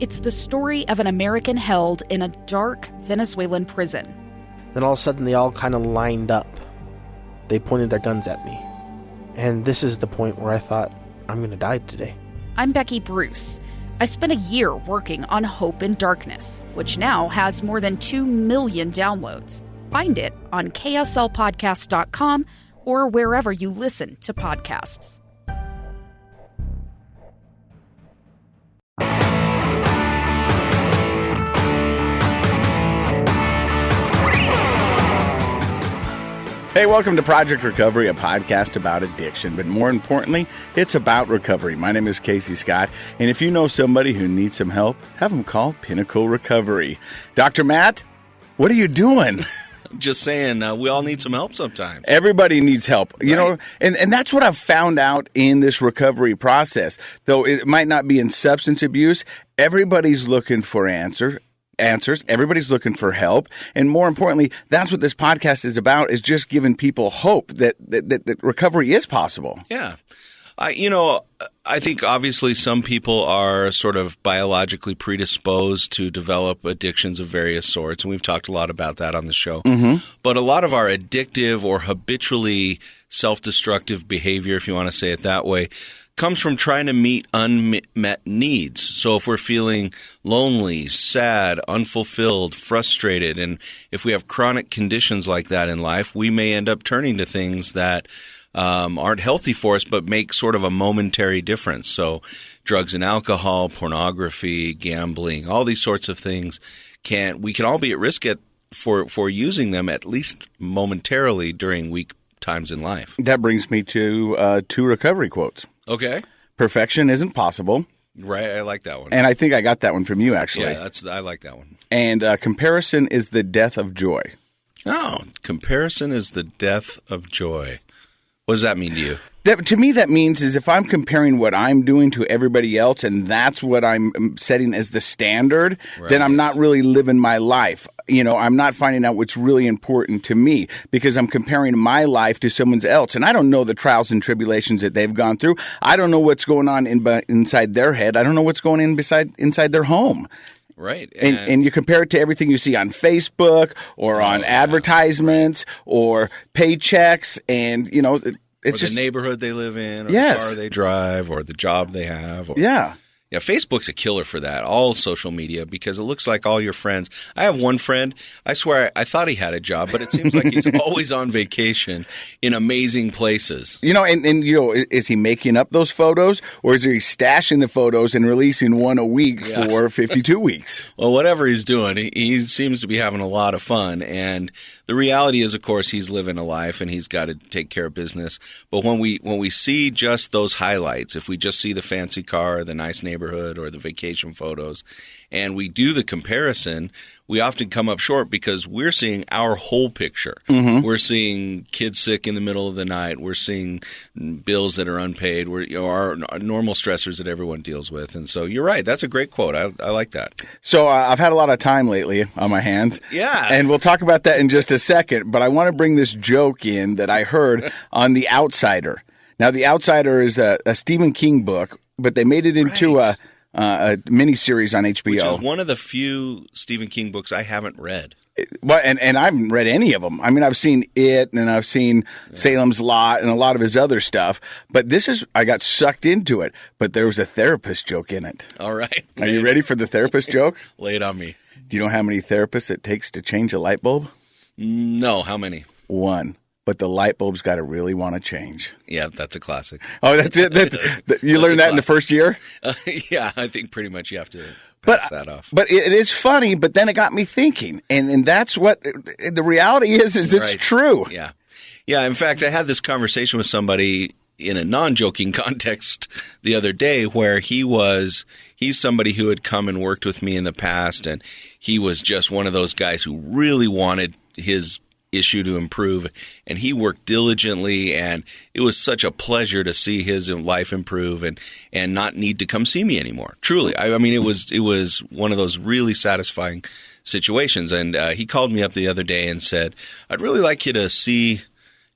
It's the story of an American held in a dark Venezuelan prison. Then all of a sudden they all kind of lined up. They pointed their guns at me. And this is the point where I thought, I'm going to die today. I'm Becky Bruce. I spent a year working on Hope in Darkness, which now has more than 2 million downloads. Find it on kslpodcast.com or wherever you listen to podcasts. Hey, welcome to Project Recovery, a podcast about addiction, but more importantly, it's about recovery. My name is Casey Scott, and if you know somebody who needs some help, have them call Pinnacle Recovery. Dr. Matt, what are you doing? Just saying, we all need some help sometimes. Everybody needs help, you Right. know, and that's what I've found out in this recovery process. Though it might not be in substance abuse, everybody's looking for answers. Everybody's looking for help. And more importantly, that's what this podcast is about, is just giving people hope that recovery is possible. Yeah. I think obviously some people are sort of biologically predisposed to develop addictions of various sorts, and we've talked a lot about that on the show. Mm-hmm. But a lot of our addictive or habitually self-destructive behavior, if you want to say it that way, comes from trying to meet unmet needs. So if we're feeling lonely, sad, unfulfilled, frustrated, and if we have chronic conditions like that in life, we may end up turning to things that aren't healthy for us, but make sort of a momentary difference. So drugs and alcohol, pornography, gambling, all these sorts of things we can all be at risk for using them at least momentarily during weak times in life. That brings me to 2 recovery quotes. Okay. Perfection isn't possible. Right. I like that one. And I think I got that one from you, actually. Yeah, I like that one. And comparison is the death of joy. Oh, comparison is the death of joy. What does that mean to you? To me, that means is if I'm comparing what I'm doing to everybody else and that's what I'm setting as the standard, then I'm not really living my life. You know, I'm not finding out what's really important to me because I'm comparing my life to someone else. And I don't know the trials and tribulations that they've gone through. I don't know what's going on inside their head. I don't know what's going on inside their home. Right. And you compare it to everything you see on Facebook or on advertisements or paychecks and, you know, it's just the neighborhood they live in, or the car they drive, or the job they have. Yeah, Facebook's a killer for that, all social media, because it looks like all your friends. I have one friend, I swear I thought he had a job, but it seems like he's always on vacation in amazing places. You know, and you know, is he making up those photos, or is he stashing the photos and releasing one a week for 52 weeks? Well, whatever he's doing, he seems to be having a lot of fun, and the reality is, of course, he's living a life and he's got to take care of business. But when we see just those highlights, if we just see the fancy car, the nice neighborhood, or the vacation photos, and we do the comparison, we often come up short because we're seeing our whole picture. Mm-hmm. We're seeing kids sick in the middle of the night. We're seeing bills that are unpaid. Our normal stressors that everyone deals with. And so you're right. That's a great quote. I like that. So I've had a lot of time lately on my hands. Yeah. And we'll talk about that in just a second. But I want to bring this joke in that I heard on The Outsider. Now, The Outsider is a Stephen King book, but they made it into a miniseries on HBO. Which is one of the few Stephen King books I haven't read. Well, and I haven't read any of them. I mean, I've seen It, and I've seen Salem's Lot, and a lot of his other stuff. But I got sucked into it. But there was a therapist joke in it. All right. Are you ready for the therapist joke? Lay it on me. Do you know how many therapists it takes to change a light bulb? No. How many? 1. But the light bulb's got to really want to change. Yeah, that's a classic. Oh, that's it? You learned that in the first year? Yeah, I think pretty much you have to pass that off. But it is funny, but then it got me thinking. And that's what the reality is it's true. Yeah. Yeah, in fact, I had this conversation with somebody in a non-joking context the other day where he's somebody who had come and worked with me in the past, and he was just one of those guys who really wanted his issue to improve, and he worked diligently, and it was such a pleasure to see his life improve and not need to come see me anymore. Truly. I mean, it was one of those really satisfying situations. And he called me up the other day and said, I'd really like you to see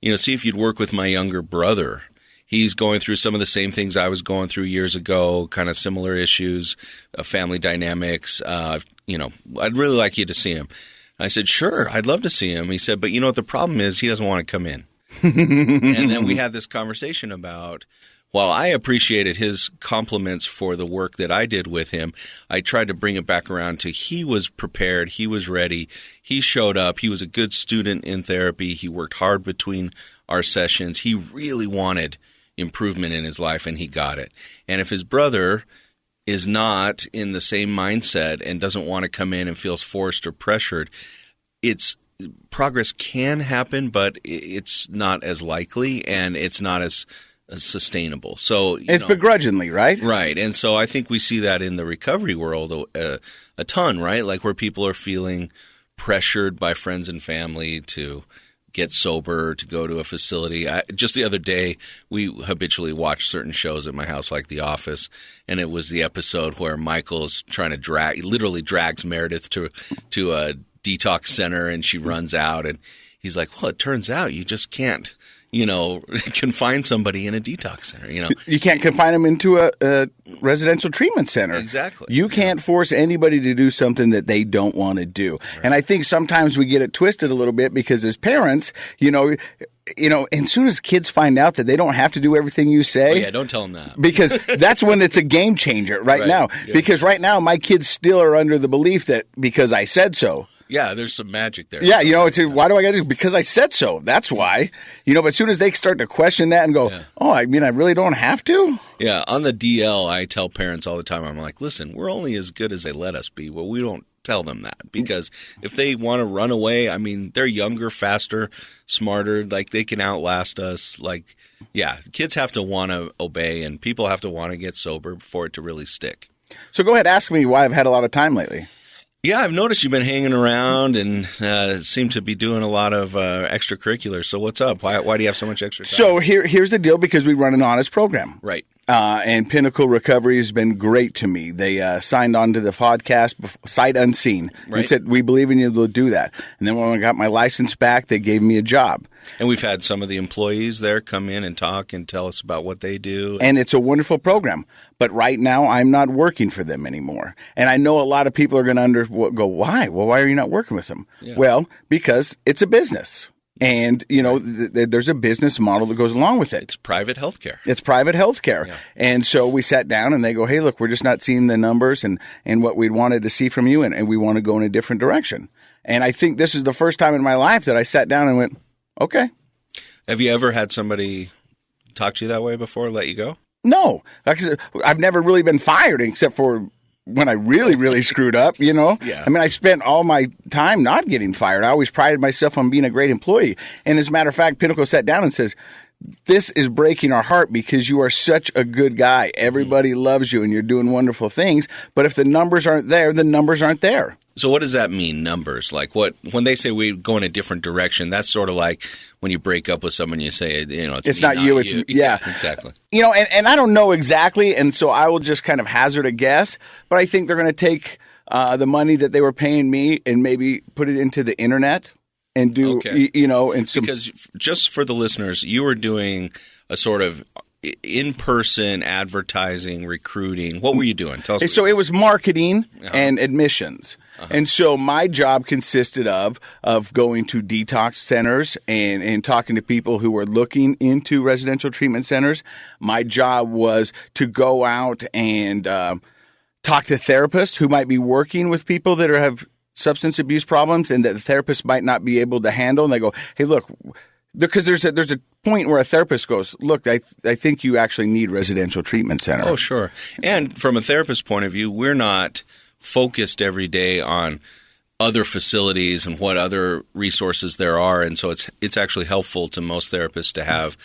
if you'd work with my younger brother. he's going through some of the same things I was going through years ago, kind of similar issues, family dynamics. I'd really like you to see him. I said, sure, I'd love to see him. He said, but you know what the problem is? He doesn't want to come in. And then we had this conversation about, while I appreciated his compliments for the work that I did with him, I tried to bring it back around to he was prepared, he was ready, he showed up, he was a good student in therapy, he worked hard between our sessions, he really wanted improvement in his life, and he got it. And if his brother is not in the same mindset and doesn't want to come in and feels forced or pressured, progress can happen, but it's not as likely, and it's not as sustainable. So it's begrudgingly, right? Right. And so I think we see that in the recovery world a ton, right? Like where people are feeling pressured by friends and family to get sober, to go to a facility. Just the other day, we habitually watch certain shows at my house, like The Office, and it was the episode where Michael's trying to literally drags Meredith to a detox center, and she runs out, and he's like, well, it turns out you just can't confine somebody in a detox center, You can't confine them into a residential treatment center. Exactly. You can't force anybody to do something that they don't want to do. Right. And I think sometimes we get it twisted a little bit because as parents, as soon as kids find out that they don't have to do everything you say. Don't tell them that. Because that's when it's a game changer right now. Yeah. Because right now my kids still are under the belief that because I said so. Yeah, there's some magic there. Yeah, why do I got to do? Because I said so. That's why. But as soon as they start to question that and go, I really don't have to? Yeah, on the DL, I tell parents all the time, I'm like, listen, we're only as good as they let us be. Well, we don't tell them that because if they want to run away, they're younger, faster, smarter, like they can outlast us. Kids have to want to obey and people have to want to get sober for it to really stick. So go ahead, ask me why I've had a lot of time lately. Yeah, I've noticed you've been hanging around and seem to be doing a lot of extracurriculars. So what's up? Why do you have so much extra time? So here's the deal, because we run an honest program. Right. And Pinnacle Recovery has been great to me. They signed on to the podcast sight unseen and said, we believe in you to do that. And then when I got my license back, they gave me a job. And we've had some of the employees there come in and talk and tell us about what they do. And it's a wonderful program. But right now, I'm not working for them anymore. And I know a lot of people are going to go, why? Well, why are you not working with them? Yeah. Well, because it's a business. And, there's a business model that goes along with it. It's private healthcare. It's private healthcare. Yeah. And so we sat down and they go, hey, look, we're just not seeing the numbers and what we wanted to see from you. And we want to go in a different direction. And I think this is the first time in my life that I sat down and went, okay. Have you ever had somebody talk to you that way before, let you go? No. Like I said, I've never really been fired except for when I really, really screwed up, Yeah. I spent all my time not getting fired. I always prided myself on being a great employee. And as a matter of fact, Pinnacle sat down and says, this is breaking our heart because you are such a good guy. Everybody loves you and you're doing wonderful things. But if the numbers aren't there, the numbers aren't there. So what does that mean, numbers? Like when they say we go in a different direction, that's sort of like when you break up with someone, you say, it's not you. It's yeah, exactly. And I don't know exactly. And so I will just kind of hazard a guess, but I think they're going to take the money that they were paying me and maybe put it into the internet and do, and some, because just for the listeners, you were doing a sort of in-person advertising, recruiting. What were you doing? Tell us. So it was marketing and admissions. And so my job consisted of going to detox centers and talking to people who were looking into residential treatment centers. My job was to go out and talk to therapists who might be working with people that have substance abuse problems and that the therapist might not be able to handle. And they go, hey, look, because there's a point where a therapist goes, look, I think you actually need residential treatment center. Oh, sure. And from a therapist's point of view, we're not focused every day on other facilities and what other resources there are. And so it's actually helpful to most therapists to have.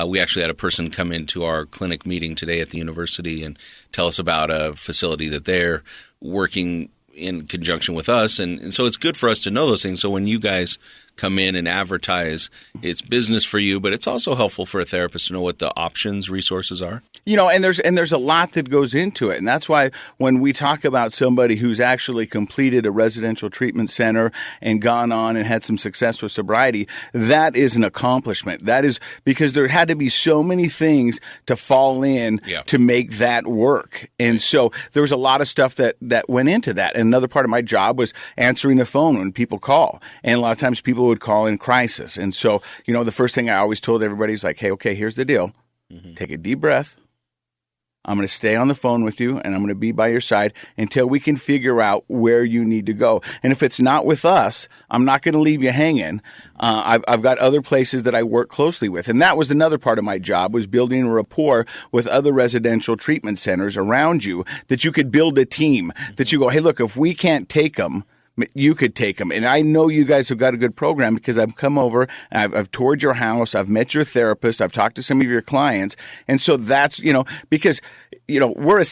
We actually had a person come into our clinic meeting today at the university and tell us about a facility that they're working in conjunction with us. And so it's good for us to know those things. So when you guys come in and advertise its business for you, but it's also helpful for a therapist to know what the options, resources are. And there's a lot that goes into it. And that's why when we talk about somebody who's actually completed a residential treatment center and gone on and had some success with sobriety, that is an accomplishment. That is because there had to be so many things to fall in to make that work. And so there was a lot of stuff that went into that. And another part of my job was answering the phone when people call. And a lot of times people would call in crisis. And so, the first thing I always told everybody is like, hey, okay, here's the deal. Take a deep breath. I'm going to stay on the phone with you, and I'm going to be by your side until we can figure out where you need to go. And if it's not with us, I'm not going to leave you hanging. I've got other places that I work closely with. And that was another part of my job, was building a rapport with other residential treatment centers around you, that you could build a team, that you go, hey, look, if we can't take them, you could take them. And I know you guys have got a good program because I've come over, I've toured your house, I've met your therapist, I've talked to some of your clients. And so that's, because, we're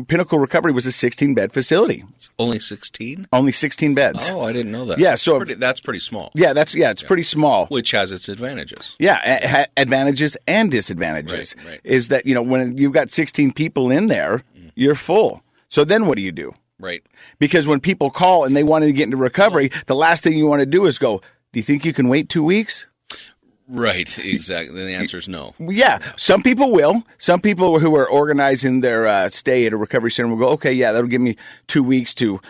Pinnacle Recovery was a 16-bed facility. It's only 16? Only 16 beds. Oh, I didn't know that. Yeah, so that's pretty small. Yeah, it's pretty small. Which has its advantages. Yeah, advantages and disadvantages. Right. Is that, when you've got 16 people in there, you're full. So then what do you do? Right. Because when people call and they want to get into recovery, the last thing you want to do is go, do you think you can wait 2 weeks? Right, exactly. The answer is no. Yeah, some people will. Some people who are organizing their stay at a recovery center will go, okay, yeah, that'll give me 2 weeks to,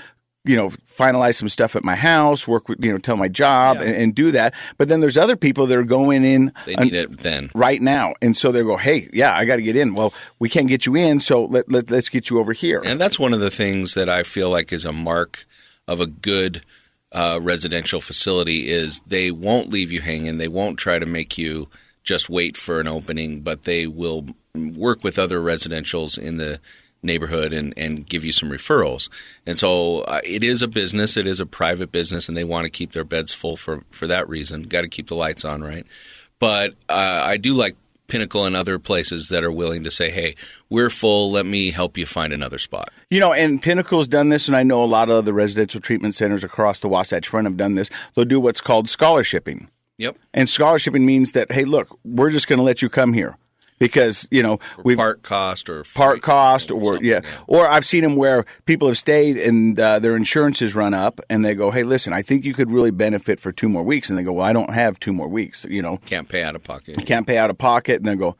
finalize some stuff at my house, work with, tell my job and do that. But then there's other people that are going in. They need it then. Right now. And so they go, hey, yeah, I got to get in. Well, we can't get you in, so let's get you over here. And that's one of the things that I feel like is a mark of a good residential facility is they won't leave you hanging. They won't try to make you just wait for an opening, but they will work with other residentials in the neighborhood and give you some referrals. And so it is a business. It is a private business, and they want to keep their beds full for that reason. Got to keep the lights on, right? But I do like Pinnacle and other places that are willing to say, hey, we're full. Let me help you find another spot. And Pinnacle's done this, and I know a lot of other residential treatment centers across the Wasatch Front have done this. They'll do what's called scholarshiping. Yep. And scholarshiping means that, hey, look, we're just going to let you come here. Because, we've part cost or or I've seen them where people have stayed and their insurance is run up and they go, hey, listen, I think you could really benefit for 2 more weeks. And they go, well, I don't have 2 more weeks, Can't pay out of pocket. And they go,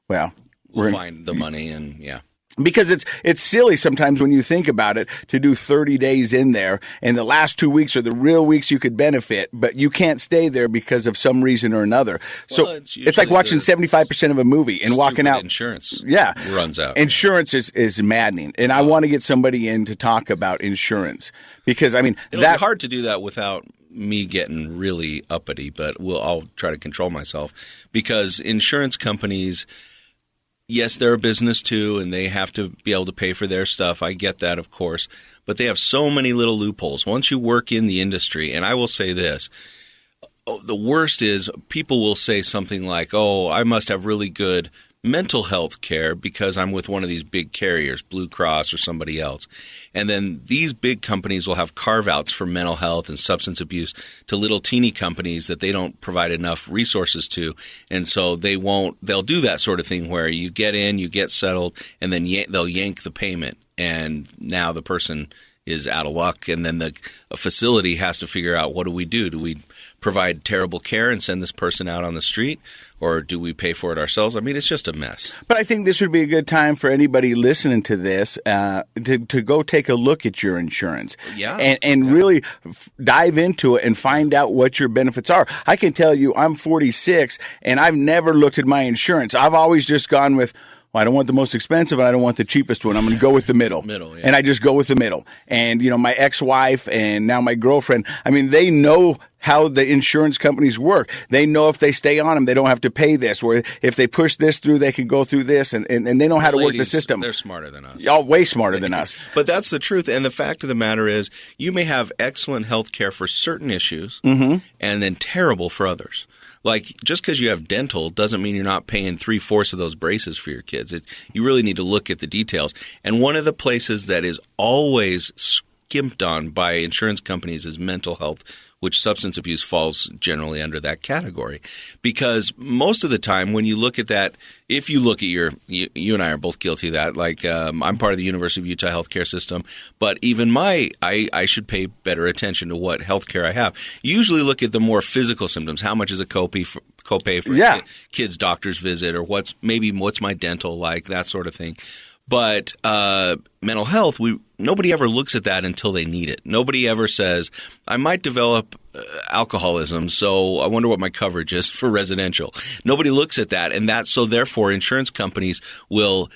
well, we'll find the money and Because it's silly sometimes when you think about it to do 30 days in there, and the last 2 weeks are the real weeks you could benefit, but you can't stay there because of some reason or another. So it's like watching 75% of a movie and walking out. Insurance runs out. Insurance is maddening, and I want to get somebody in to talk about insurance because it'll be hard to do that without me getting really uppity, but I'll try to control myself because insurance companies. Yes, they're a business too, and they have to be able to pay for their stuff. I get that, of course. But they have so many little loopholes. Once you work in the industry, and I will say this, the worst is people will say something like, oh, I must have really good mental health care because I'm with one of these big carriers, Blue Cross or somebody else. And then these big companies will have carve-outs for mental health and substance abuse to little teeny companies that they don't provide enough resources to. And so they'll do that sort of thing where you get in, you get settled, and then they'll yank the payment. And now the person is out of luck. And then a facility has to figure out, what do we do? Do we provide terrible care and send this person out on the street? Or do we pay for it ourselves? I mean, it's just a mess. But I think this would be a good time for anybody listening to this to go take a look at your insurance. And really dive into it and find out what your benefits are. I can tell you I'm 46, and I've never looked at my insurance. I've always just gone with, I don't want the most expensive and I don't want the cheapest one. I'm going to go with the middle. And I just go with the middle. And, my ex-wife and now my girlfriend, they know how the insurance companies work. They know if they stay on them, they don't have to pay this. Or if they push this through, they can go through this. And they know how to work the system. They're smarter than us. Oh, way smarter than us. But that's the truth. And the fact of the matter is you may have excellent health care for certain issues and then terrible for others. Like, just because you have dental doesn't mean you're not paying 3/4 of those braces for your kids. You really need to look at the details. And one of the places that is always skimped on by insurance companies is mental health, which substance abuse falls generally under that category. Because most of the time when you look at that, if you look at you and I are both guilty of that. Like I'm part of the University of Utah healthcare system, but even I should pay better attention to what healthcare I have. You usually look at the more physical symptoms. How much is a copay for a kid's doctor's visit, or what's my dental like, that sort of thing. But mental health, nobody ever looks at that until they need it. Nobody ever says, I might develop alcoholism, so I wonder what my coverage is for residential. Nobody looks at that, and so therefore insurance companies will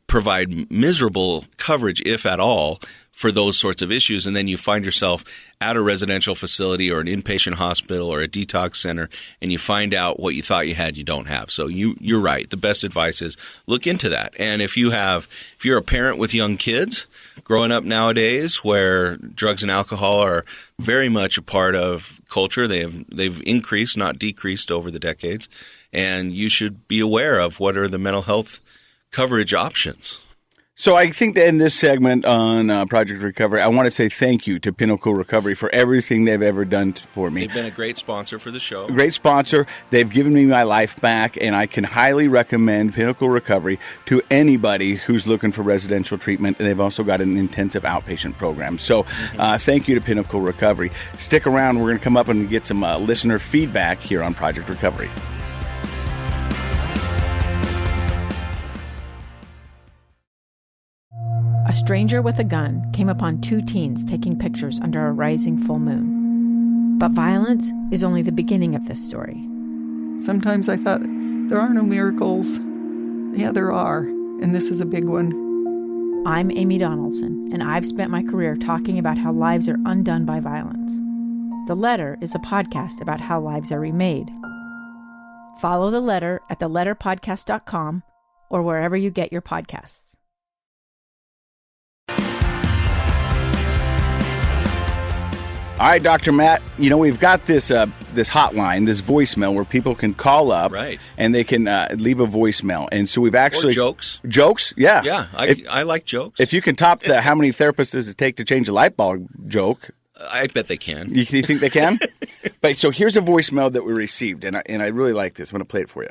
provide miserable coverage, if at all, for those sorts of issues. And then you find yourself at a residential facility or an inpatient hospital or a detox center, and you find out what you thought you had, you don't have. So you're right. The best advice is look into that. And if you're a parent with young kids growing up nowadays where drugs and alcohol are very much a part of culture, they've increased, not decreased over the decades, and you should be aware of what are the mental health coverage options. So I think that in this segment on Project Recovery, I want to say thank you to Pinnacle Recovery for everything they've ever done for me. They've been a great sponsor for the show. Great sponsor. They've given me my life back, and I can highly recommend Pinnacle Recovery to anybody who's looking for residential treatment. And they've also got an intensive outpatient program. So thank you to Pinnacle Recovery. Stick around. We're going to come up and get some listener feedback here on Project Recovery. A stranger with a gun came upon two teens taking pictures under a rising full moon. But violence is only the beginning of this story. Sometimes I thought, there are no miracles. Yeah, there are, and this is a big one. I'm Amy Donaldson, and I've spent my career talking about how lives are undone by violence. The Letter is a podcast about how lives are remade. Follow The Letter at theletterpodcast.com or wherever you get your podcasts. All right, Dr. Matt, we've got this hotline, this voicemail where people can call up, right, and they can leave a voicemail. And so we've actually... Or jokes. Jokes? Yeah. Yeah, I like jokes. If you can top the how many therapists does it take to change a light bulb joke... I bet they can. You think they can? But so here's a voicemail that we received, and I really like this. I'm going to play it for you.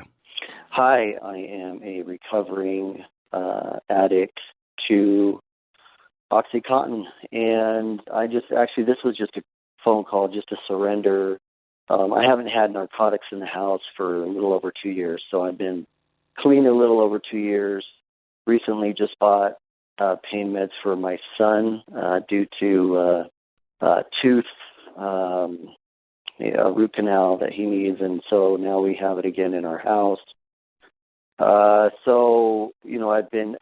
Hi, I am a recovering addict to OxyContin, and this was just a phone call just to surrender. I haven't had narcotics in the house for a little over 2 years, so I've been clean a little over 2 years. Recently just bought pain meds for my son due to tooth, root canal that he needs, and so now we have it again in our house. I've been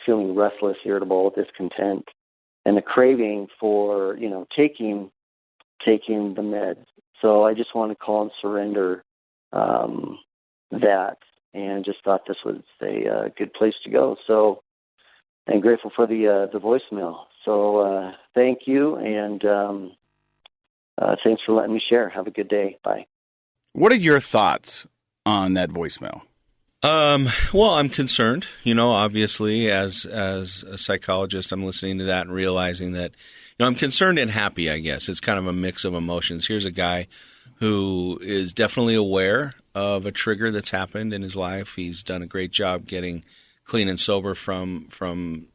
feeling restless, irritable, discontent, and a craving for, taking the meds. So I just want to call and surrender that, and just thought this was a good place to go. So I'm grateful for the voicemail. So thank you, and thanks for letting me share. Have a good day. Bye. What are your thoughts on that voicemail? Well, I'm concerned, obviously as a psychologist, I'm listening to that and realizing that, I'm concerned and happy, I guess. It's kind of a mix of emotions. Here's a guy who is definitely aware of a trigger that's happened in his life. He's done a great job getting clean and sober from pain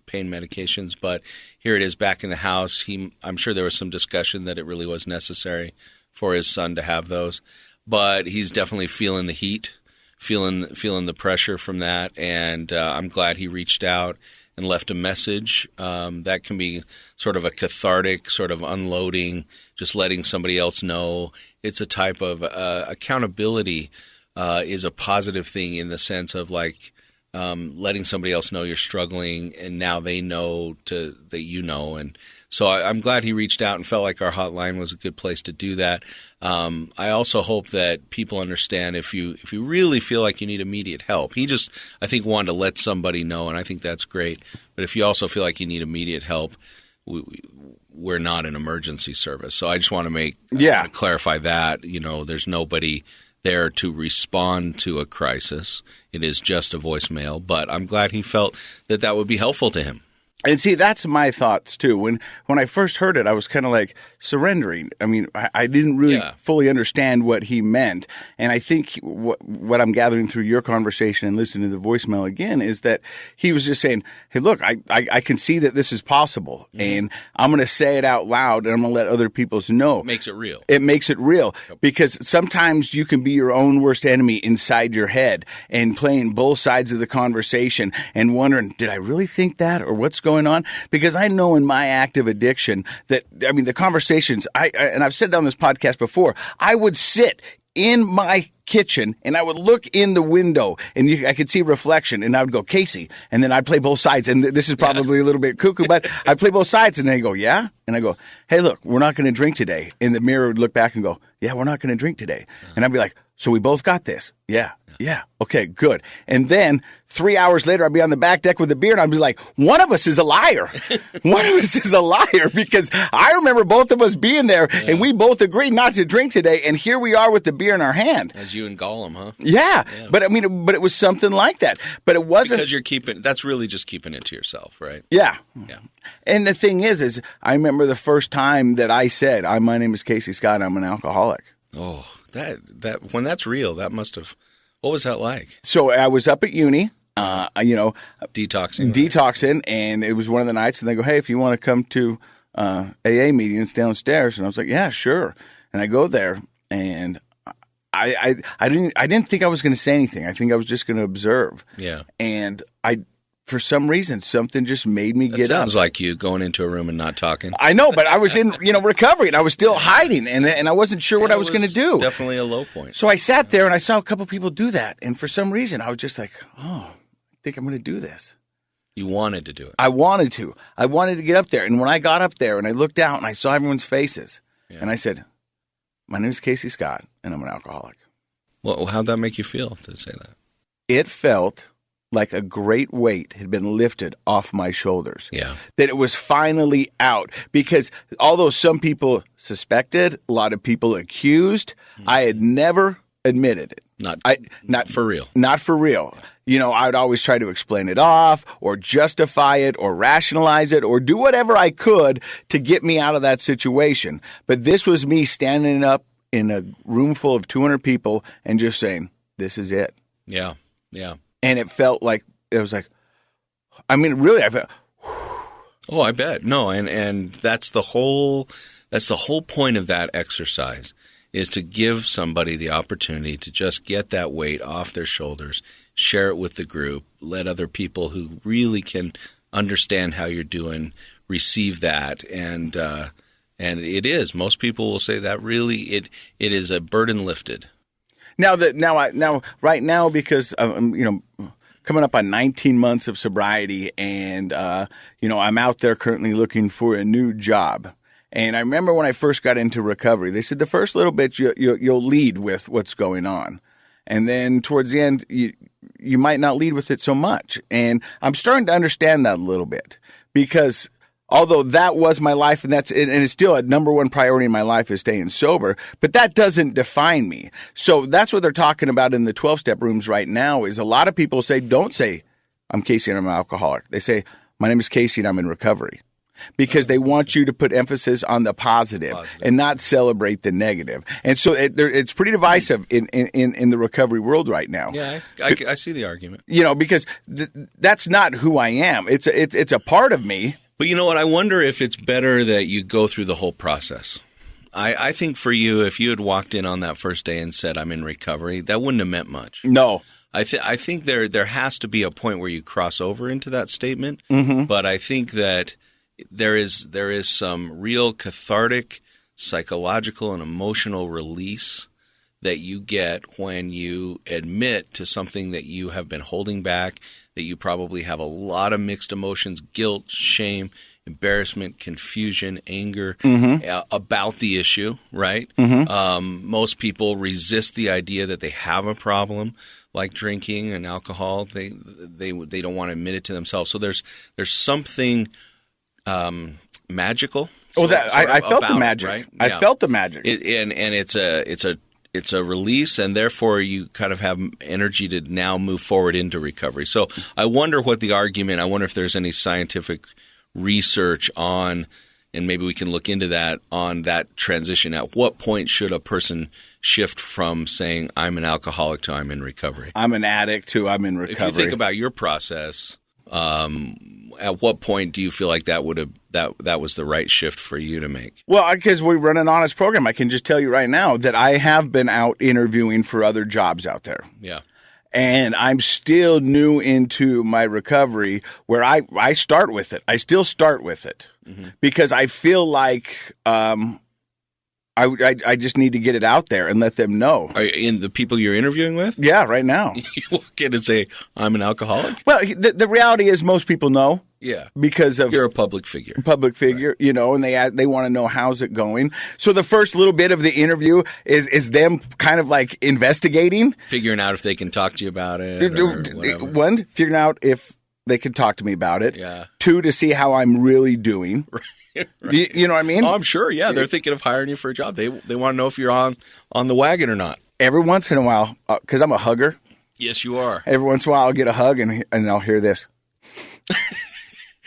medications, but here it is back in the house. I'm sure there was some discussion that it really was necessary for his son to have those, but he's definitely feeling the heat. Feeling the pressure from that, and I'm glad he reached out and left a message. That can be sort of a cathartic, sort of unloading, just letting somebody else know. It's a type of accountability is a positive thing in the sense of like letting somebody else know you're struggling, and now they know that you know. And so I'm glad he reached out and felt like our hotline was a good place to do that. I also hope that people understand if you really feel like you need immediate help. He just, I think, wanted to let somebody know, and I think that's great. But if you also feel like you need immediate help, we're not an emergency service. So I just want to clarify that. There's nobody there to respond to a crisis. It is just a voicemail. But I'm glad he felt that would be helpful to him. And see, that's my thoughts too. When I first heard it, I was kind of like surrendering. I mean, I didn't really fully understand what he meant. And I think what I'm gathering through your conversation and listening to the voicemail again is that he was just saying, hey, look, I can see that this is possible. Mm-hmm. And I'm going to say it out loud and I'm going to let other people know. It makes it real. It makes it real because sometimes you can be your own worst enemy inside your head and playing both sides of the conversation and wondering, did I really think that or what's going on? Because I know in my active addiction that, I mean, the conversations, and I've said it on this podcast before, I would sit in my kitchen and I would look in the window and I could see reflection and I would go, Casey, and then I'd play both sides. And this is probably a little bit cuckoo, but I'd play both sides and they go, yeah? And I go, hey, look, we're not going to drink today. And the mirror would look back and go, yeah, we're not going to drink today. And I'd be like, so we both got this? Yeah. Okay, good. And then 3 hours later, I'd be on the back deck with a beer and I'd be like, one of us is a liar. One of us is a liar because I remember both of us being there and we both agreed not to drink today. And here we are with the beer in our hand. As you and Gollum, huh? Yeah. But I mean, but it was something like that. But it wasn't. Because that's really just keeping it to yourself, right? Yeah. And the thing is I remember the first time that I said, my name is Casey Scott, I'm an alcoholic. Oh, that when that's real, that must have. What was that like? So I was up at uni, detoxing, and it was one of the nights, and they go, hey, if you want to come to AA meetings downstairs, and I was like, yeah, sure. And I go there, and I didn't think I was going to say anything. I think I was just going to observe. Yeah. And for some reason, something just made me get up. Sounds like you going into a room and not talking. I know, but I was in, recovery, and I was still hiding, and I wasn't sure what I was going to do. Definitely a low point. So I sat there, and I saw a couple people do that, and for some reason, I was just like, oh, I think I'm going to do this. You wanted to do it. I wanted to. I wanted to get up there, and when I got up there, and I looked out, and I saw everyone's faces, and I said, my name is Casey Scott, and I'm an alcoholic. Well, how'd that make you feel to say that? It felt like a great weight had been lifted off my shoulders. Yeah. That it was finally out. Because although some people suspected, a lot of people accused, I had never admitted it. Not for real. Not for real. I would always try to explain it off or justify it or rationalize it or do whatever I could to get me out of that situation. But this was me standing up in a room full of 200 people and just saying, this is it. Yeah. And it felt like, it was like, I mean, really, I felt, oh, I bet. No, and that's the whole point of that exercise is to give somebody the opportunity to just get that weight off their shoulders, share it with the group, let other people who really can understand how you're doing receive that. And it is. Most people will say that really it is a burden lifted. Right now, because coming up on 19 months of sobriety, and I'm out there currently looking for a new job. And I remember when I first got into recovery, they said the first little bit you'll lead with what's going on, and then towards the end you might not lead with it so much. And I'm starting to understand that a little bit because, although that was my life, and it's still a number one priority in my life is staying sober, but that doesn't define me. So that's what they're talking about in the 12-step rooms right now is a lot of people don't say, I'm Casey and I'm an alcoholic. They say, my name is Casey and I'm in recovery. Because they want you to put emphasis on the positive and not celebrate the negative. And so it's pretty divisive in the recovery world right now. Yeah, I see the argument. Because that's not who I am. It's a part of me. But you know what? I wonder if it's better that you go through the whole process. I think for you, if you had walked in on that first day and said, I'm in recovery, that wouldn't have meant much. No. I think there has to be a point where you cross over into that statement. Mm-hmm. But I think that there is some real cathartic, psychological, and emotional release that you get when you admit to something that you have been holding back, that you probably have a lot of mixed emotions, guilt, shame, embarrassment, confusion, anger about the issue, right? Mm-hmm. Most people resist the idea that they have a problem like drinking and alcohol. They don't want to admit it to themselves. So there's something magical. I felt the magic. Right? I felt the magic. And it's a release, and therefore you kind of have energy to now move forward into recovery. So I wonder what the argument. I wonder if there's any scientific research on, and maybe we can look into that, on that transition. At what point should a person shift from saying I'm an alcoholic to I'm in recovery? I'm an addict to I'm in recovery. If you think about your process, at what point do you feel like that was the right shift for you to make? Well, because we run an honest program, I can just tell you right now that I have been out interviewing for other jobs out there. Yeah. And I'm still new into my recovery, where I start with it. I still start with it because I feel like I just need to get it out there and let them know. Are you in the people you're interviewing with? Yeah, right now. You walk in and say, I'm an alcoholic? Well, the reality is most people know. Yeah. Because of you're a public figure. Right. You know, and they want to know how's it going. So the first little bit of the interview is them kind of like investigating. Figuring out if they can talk to you about it. One, figuring out if they can talk to me about it. Yeah. Two, to see how I'm really doing. Right. You know what I mean? Oh, I'm sure. Yeah. They're thinking of hiring you for a job. They want to know if you're on the wagon or not. Every once in a while, because I'm a hugger. Yes, you are. Every once in a while I'll get a hug and I'll hear this.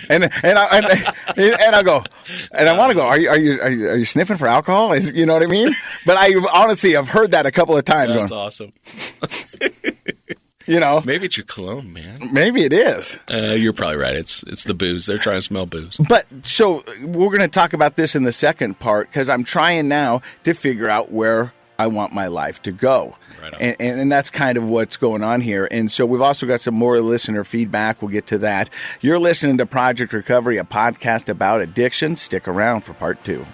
And I'll go, and I want to go, are you sniffing for alcohol? You know what I mean? But I've heard that a couple of times. That's awesome. You know, maybe it's your cologne, man. Maybe it is. You're probably right. It's the booze. They're trying to smell booze. But so we're going to talk about this in the second part, because I'm trying now to figure out where I want my life to go. Right, and that's kind of what's going on here. And so we've also got some more listener feedback. We'll get to that. You're listening to Project Recovery, a podcast about addiction. Stick around for part 2.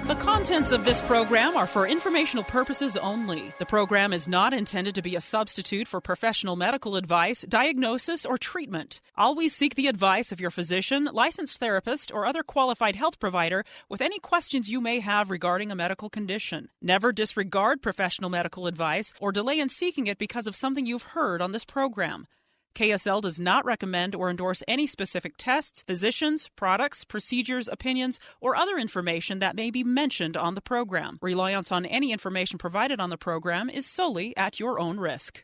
The contents of this program are for informational purposes only. The program is not intended to be a substitute for professional medical advice, diagnosis, or treatment. Always seek the advice of your physician, licensed therapist, or other qualified health provider with any questions you may have regarding a medical condition. Never disregard professional medical advice or delay in seeking it because of something you've heard on this program. KSL does not recommend or endorse any specific tests, physicians, products, procedures, opinions, or other information that may be mentioned on the program. Reliance on any information provided on the program is solely at your own risk.